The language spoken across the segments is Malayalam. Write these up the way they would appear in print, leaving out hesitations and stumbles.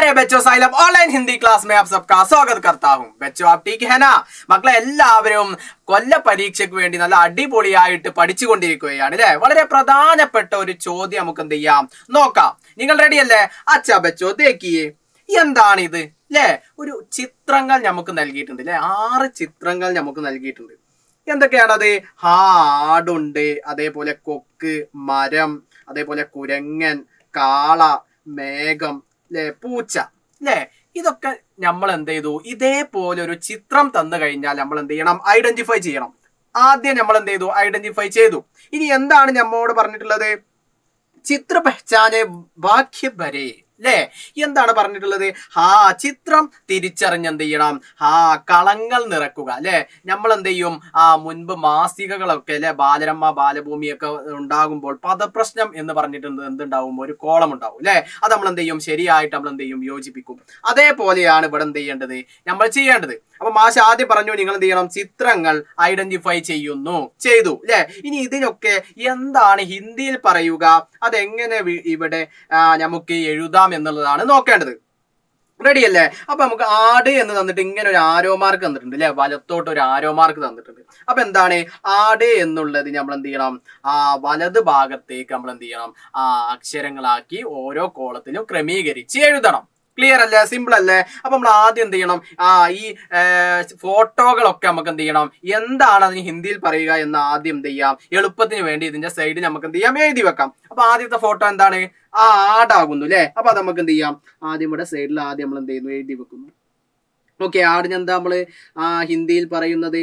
प्यारे बच्चों साइलम ऑनलाइन हिंदी क्लास में आप सबका स्वागत करता हूं। बच्चों आप ठीक है ना? മക്കളെ എല്ലാവരും കൊല്ല പരീക്ഷയ്ക്ക് വേണ്ടി നല്ല അടിപൊളിയായിട്ട് പഠിച്ചുകൊണ്ടിരിക്കുകയാണ് അല്ലേ? വളരെ പ്രധാനപ്പെട്ട ഒരു ചോദ്യം നമുക്ക് എന്ത് ചെയ്യാം നോക്കാം. നിങ്ങൾ റെഡി അല്ലേ? അച്ഛാ ബച്ചോ ദേക്കിയേ എന്താണ് ഇത് അല്ലേ? ഒരു ചിത്രങ്ങൾ നമുക്ക് നൽകിയിട്ടുണ്ട് അല്ലേ? 6 ചിത്രങ്ങൾ നമുക്ക് നൽകിയിട്ടുണ്ട്. എന്തൊക്കെയാണത്? ആടുണ്ട്, അതേപോലെ കൊക്ക്, മരം, അതേപോലെ കുരങ്ങൻ, കാള, മേഘം അല്ലെ, പൂച്ച അല്ലെ. ഇതൊക്കെ നമ്മൾ എന്ത് ചെയ്തു? ഇതേപോലെ ഒരു ചിത്രം തന്നു കഴിഞ്ഞാൽ നമ്മൾ എന്ത് ചെയ്യണം? ഐഡന്റിഫൈ ചെയ്യണം. ആദ്യം നമ്മൾ എന്ത് ചെയ്തു? ഐഡന്റിഫൈ ചെയ്തു. ഇനി എന്താണ് നമ്മോട് പറഞ്ഞിട്ടുള്ളത്? ചിത്ര പെഹ്ചാനെ വാക്യ ഭരേ അല്ലേ? എന്താണ് പറഞ്ഞിട്ടുള്ളത്? ചിത്രം തിരിച്ചറിഞ്ഞ് എന്ത് ചെയ്യണം? കളങ്ങൾ നിറക്കുക അല്ലെ. നമ്മൾ എന്ത് ചെയ്യും? മുൻപ് മാസികകളൊക്കെ അല്ലെ, ബാലരമ്മ, ബാലഭൂമിയൊക്കെ ഉണ്ടാകുമ്പോൾ പദപ്രശ്നം എന്ന് പറഞ്ഞിട്ട് എന്തുണ്ടാവും? ഒരു കോളം ഉണ്ടാവും അല്ലെ. അത് നമ്മൾ എന്ത് ചെയ്യും? ശരിയായിട്ട് നമ്മൾ എന്ത് ചെയ്യും? യോജിപ്പിക്കും. അതേപോലെയാണ് ഇവിടെ എന്ത് ചെയ്യേണ്ടത്? നമ്മൾ ചെയ്യേണ്ടത്. അപ്പൊ മാഷ് ആദ്യം പറഞ്ഞു നിങ്ങൾ എന്ത് ചെയ്യണം? ചിത്രങ്ങൾ ഐഡന്റിഫൈ ചെയ്തു അല്ലെ. ഇനി ഇതിനൊക്കെ എന്താണ് ഹിന്ദിയിൽ പറയുക? അതെങ്ങനെ ഇവിടെ നമുക്ക് എഴുതാം എന്നുള്ളതാണ് നോക്കേണ്ടത്. റെഡി അല്ലേ? അപ്പൊ നമുക്ക് ആട് എന്ന് തന്നിട്ട് ഇങ്ങനെ ഒരു ആരോ മാർക്ക് തന്നിട്ടുണ്ട് അല്ലെ, വലത്തോട്ട് ഒരു ആരോ മാർക്ക് തന്നിട്ടുണ്ട്. അപ്പൊ എന്താണ് ആട് എന്നുള്ളത്? നമ്മൾ എന്ത് ചെയ്യണം? വലത് ഭാഗത്തേക്ക് നമ്മൾ എന്ത് ചെയ്യണം? അക്ഷരങ്ങളാക്കി ഓരോ കോളത്തിലും ക്രമീകരിച്ച് എഴുതണം. ക്ലിയർ അല്ലേ? സിമ്പിൾ അല്ലേ? അപ്പൊ നമ്മൾ ആദ്യം എന്ത് ചെയ്യണം? ഈ ഫോട്ടോകളൊക്കെ നമുക്ക് എന്ത് ചെയ്യണം? എന്താണ് അതിന് ഹിന്ദിയിൽ പറയുക എന്ന് ആദ്യം എന്ത് ചെയ്യാം? എളുപ്പത്തിന് വേണ്ടി ഇതിന്റെ സൈഡിൽ നമുക്ക് എന്ത് ചെയ്യാം? എഴുതി വെക്കാം. അപ്പൊ ആദ്യത്തെ ഫോട്ടോ എന്താണ്? ആടാകുന്നു അല്ലെ. അപ്പൊ അത് നമുക്ക് എന്ത് ചെയ്യാം? ആദ്യം ഇവിടെ സൈഡിൽ ആദ്യം നമ്മൾ എന്ത് ചെയ്യുന്നു? എഴുതി വെക്കുന്നു. ഓക്കെ, ആടിന് എന്താ നമ്മള് ഹിന്ദിയിൽ പറയുന്നത്?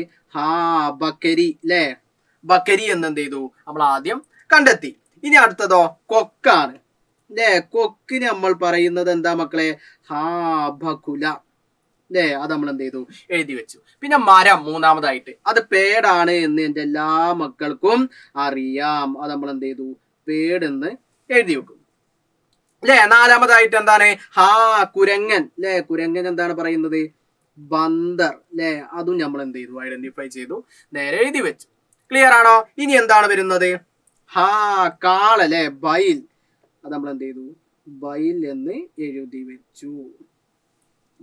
ബക്കരി അല്ലെ. ബക്കരി എന്ന് എന്ത് ചെയ്തു? നമ്മൾ ആദ്യം കണ്ടെത്തി. ഇനി അടുത്തതോ കൊക്കാണ് അല്ലെ. കൊക്കിന് നമ്മൾ പറയുന്നത് എന്താ മക്കളെ? ബകുല അല്ലെ. അത് നമ്മൾ എന്ത് ചെയ്തു? എഴുതി വെച്ചു. പിന്നെ മരം മൂന്നാമതായിട്ട്, അത് പേടാണ് എന്ന് എൻ്റെ എല്ലാ മക്കൾക്കും അറിയാം. അത് നമ്മൾ എന്ത് ചെയ്തു? പേടെന്ന് എഴുതി വെക്കും അല്ലെ. നാലാമതായിട്ട് എന്താണ്? കുരങ്ങൻ അല്ലെ. കുരങ്ങൻ എന്താണ് പറയുന്നത്? ബന്ദർ അല്ലെ. അതും നമ്മൾ എന്ത് ചെയ്തു? ഐഡന്റിഫൈ ചെയ്തു, നേരെ എഴുതി വെച്ചു. ക്ലിയർ ആണോ? ഇനി എന്താണ് വരുന്നത്? കാള അല്ലെ, ബൈൽ. അത് നമ്മൾ എന്ത് ചെയ്തു? ബൈൽ എന്ന് എഴുതി വെച്ചു.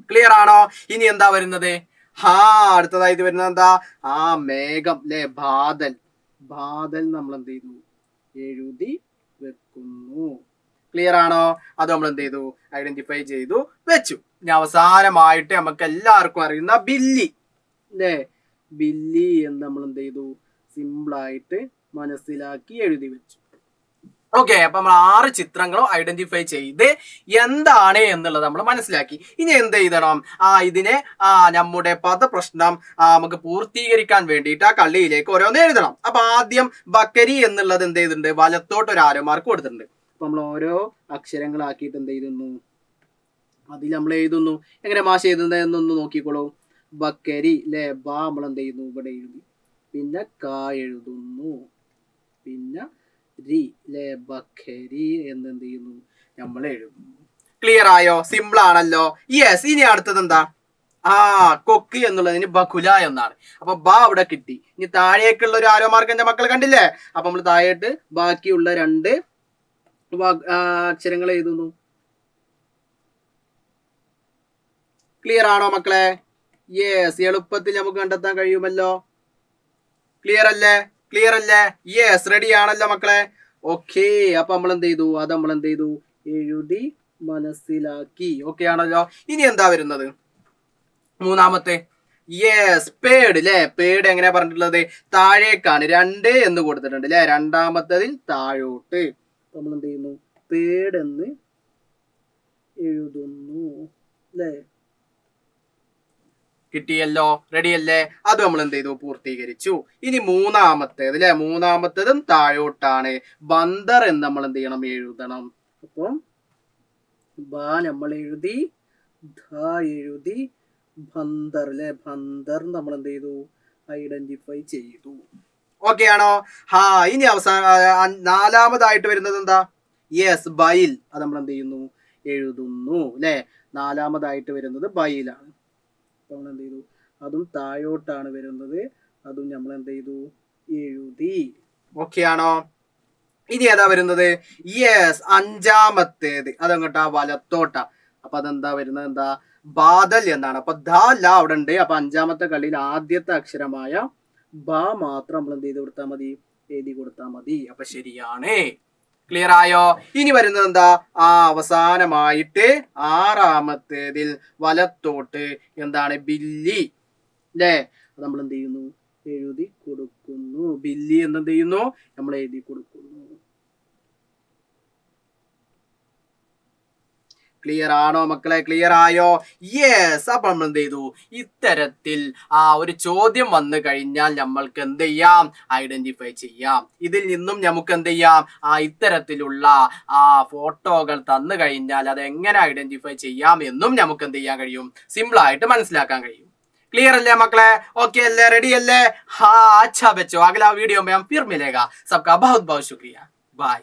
ക്ലിയർ ആണോ? ഇനി എന്താ വരുന്നത്? അടുത്തതായിട്ട് വരുന്നത് എന്താ? മേഘം അല്ലെ, ബാദൽ. ബാദൽ നമ്മൾ എന്ത് ചെയ്തു? എഴുതി വെക്കുന്നു. ക്ലിയർ ആണോ? അത് നമ്മൾ എന്ത് ചെയ്തു? ഐഡന്റിഫൈ ചെയ്തു വെച്ചു. ഇനി അവസാനമായിട്ട് നമുക്ക് എല്ലാവർക്കും അറിയുന്ന ബില്ലി അല്ലെ. ബില്ലി എന്ന് നമ്മൾ എന്ത് ചെയ്തു? സിമ്പിളായിട്ട് മനസ്സിലാക്കി എഴുതി വെച്ചു. ഓക്കെ, അപ്പൊ നമ്മൾ 6 ചിത്രങ്ങളും ഐഡന്റിഫൈ ചെയ്ത് എന്താണ് എന്നുള്ളത് നമ്മൾ മനസ്സിലാക്കി. ഇനി എന്ത് ചെയ്യണം? ഇതിനെ നമ്മുടെ പദപ്രശ്നം നമുക്ക് പൂർത്തീകരിക്കാൻ വേണ്ടിയിട്ട് ആ കള്ളിയിലേക്ക് ഓരോന്ന് എഴുതണം. അപ്പൊ ആദ്യം ബക്കരി എന്നുള്ളത് എന്ത് ചെയ്തിട്ടുണ്ട്? വലത്തോട്ട് ഒരു ആരോ മാർക്ക് കൊടുത്തിട്ടുണ്ട്. അപ്പൊ നമ്മൾ ഓരോ അക്ഷരങ്ങളാക്കിയിട്ട് എന്ത് ചെയ്യുന്നു? അതിൽ നമ്മൾ എഴുതുന്നു. എങ്ങനെ മാഷ് എഴുതുന്നത് എന്നൊന്ന് നോക്കിക്കോളൂ. ബക്കരി അല്ലെ. നമ്മൾ എന്ത് ചെയ്യുന്നു? ഇവിടെ എഴുതി. പിന്നെ എഴുതുന്നു. പിന്നെ രി അല്ലെ, ബക്കരി എന്ത് ചെയ്യുന്നു? നമ്മൾ എഴുതുന്നു. ക്ലിയർ ആയോ? സിമ്പിൾ ആണല്ലോ. യെസ്. ഇനി അടുത്തത് എന്താ? കൊക്ക് എന്നുള്ളതിന് ബകുല എന്നാണ്. അപ്പൊ അവിടെ കിട്ടി. ഇനി താഴേക്കുള്ള ഒരു ആരോ മാർക്ക് എന്റെ മക്കൾ കണ്ടില്ലേ? അപ്പൊ നമ്മൾ താഴേട്ട് ബാക്കിയുള്ള 2 അക്ഷരങ്ങൾ എഴുതുന്നു. ക്ലിയർ ആണോ മക്കളെ? യെസ്. എളുപ്പത്തിൽ നമുക്ക് കണ്ടെത്താൻ കഴിയുമല്ലോ. ക്ലിയർ അല്ലേ? ക്ലിയർ അല്ലേ? യെസ്. റെഡി ആണല്ലോ മക്കളെ? ഓക്കെ, അപ്പൊ നമ്മൾ എന്ത് ചെയ്തു? അത് നമ്മൾ എന്ത് ചെയ്തു? എഴുതി മനസ്സിലാക്കി. ഓക്കെ ആണല്ലോ? ഇനി എന്താ വരുന്നത്? മൂന്നാമത്തെ. യെസ്, പേട് അല്ലെ. പേട് എങ്ങനെയാ പറഞ്ഞിട്ടുള്ളത്? താഴേക്കാണ്. 2 എന്ന് കൊടുത്തിട്ടുണ്ട് അല്ലെ. രണ്ടാമത്തതിൽ താഴോട്ട് നമ്മൾ എന്ത് ചെയ്യുന്നു? പേട് എന്ന് എഴുതുന്നു അല്ലെ. കിട്ടിയല്ലോ. റെഡി അല്ലേ? അത് നമ്മൾ എന്ത് ചെയ്തു? പൂർത്തീകരിച്ചു. ഇനി മൂന്നാമത്തേത് അല്ലെ. മൂന്നാമത്തതും താഴോട്ടാണ്. ബന്ദർ എന്ന് നമ്മൾ എന്ത് ചെയ്യണം? എഴുതണം. അപ്പം നമ്മൾ എഴുതി, എഴുതി, ബന്ദർ അല്ലെ. ബന്ദർ നമ്മൾ എന്ത് ചെയ്തു? ഐഡന്റിഫൈ ചെയ്തു. ഓക്കെ ആണോ? ഇനി അവസാനം നാലാമതായിട്ട് വരുന്നത് എന്താ? Yes, bile. അത് നമ്മൾ എന്ത് ചെയ്യുന്നു? എഴുതുന്നു അല്ലെ. നാലാമതായിട്ട് വരുന്നത് ബൈലാണ്. നമ്മൾ എന്ത് ചെയ്തു? അതും താഴോട്ടാണ് വരുന്നത്. അതും നമ്മൾ എന്ത് ചെയ്തു? എഴുതി. ഓക്കെ ആണോ? ഇനി ഏതാ വരുന്നത്? യെസ്, അഞ്ചാമത്തേത്. അതങ്ങോട്ടാ വലത്തോട്ടാ. അപ്പൊ അതെന്താ വരുന്നത്, എന്താ ബാദൽ എന്നാണ്. അപ്പൊ ദ ല അവിടെ ഉണ്ട്. അപ്പൊ അഞ്ചാമത്തെ കളിയിൽ ആദ്യത്തെ അക്ഷരമായ ബ മാത്രം നമ്മൾ എന്ത് ചെയ്ത് കൊടുത്താൽ മതി, എഴുതി കൊടുത്താൽ മതി. അപ്പൊ ശരിയാണ്. ക്ലിയർ ആയോ? ഇനി വരുന്നത് എന്താ, അവസാനമായിട്ട് ആറാമത്തേതിൽ വലത്തോട്ട് എന്താണ്, ബില്ലി അല്ലേ. നമ്മൾ എന്ത് ചെയ്യുന്നു, എഴുതി കൊടുക്കുന്നു. ബില്ലി എന്ത് ചെയ്യുന്നു, നമ്മൾ എഴുതി കൊടുക്കുന്നു. ക്ലിയർ ആണോ മക്കളെ? ക്ലിയർ ആയോ? യെസ്. അപ്പൊ നമ്മൾ എന്ത് ചെയ്തു, ഇത്തരത്തിൽ ഒരു ചോദ്യം വന്നു കഴിഞ്ഞാൽ നമ്മൾക്ക് എന്ത് ചെയ്യാം, ഐഡന്റിഫൈ ചെയ്യാം. ഇതിൽ നിന്നും നമുക്ക് എന്ത് ചെയ്യാം, ഇത്തരത്തിലുള്ള ഫോട്ടോകൾ തന്നു കഴിഞ്ഞാൽ അത് എങ്ങനെ ഐഡന്റിഫൈ ചെയ്യാം എന്നും നമുക്ക് എന്ത് ചെയ്യാൻ കഴിയും, സിമ്പിൾ ആയിട്ട് മനസ്സിലാക്കാൻ കഴിയും. क्लियर है मकले? ओके अल्ले, रेडी अल्ले? हाँ अच्छा बच्चों, अगला वीडियो में हम फिर मिलेगा. सबका बहुत बहुत शुक्रिया. बाय.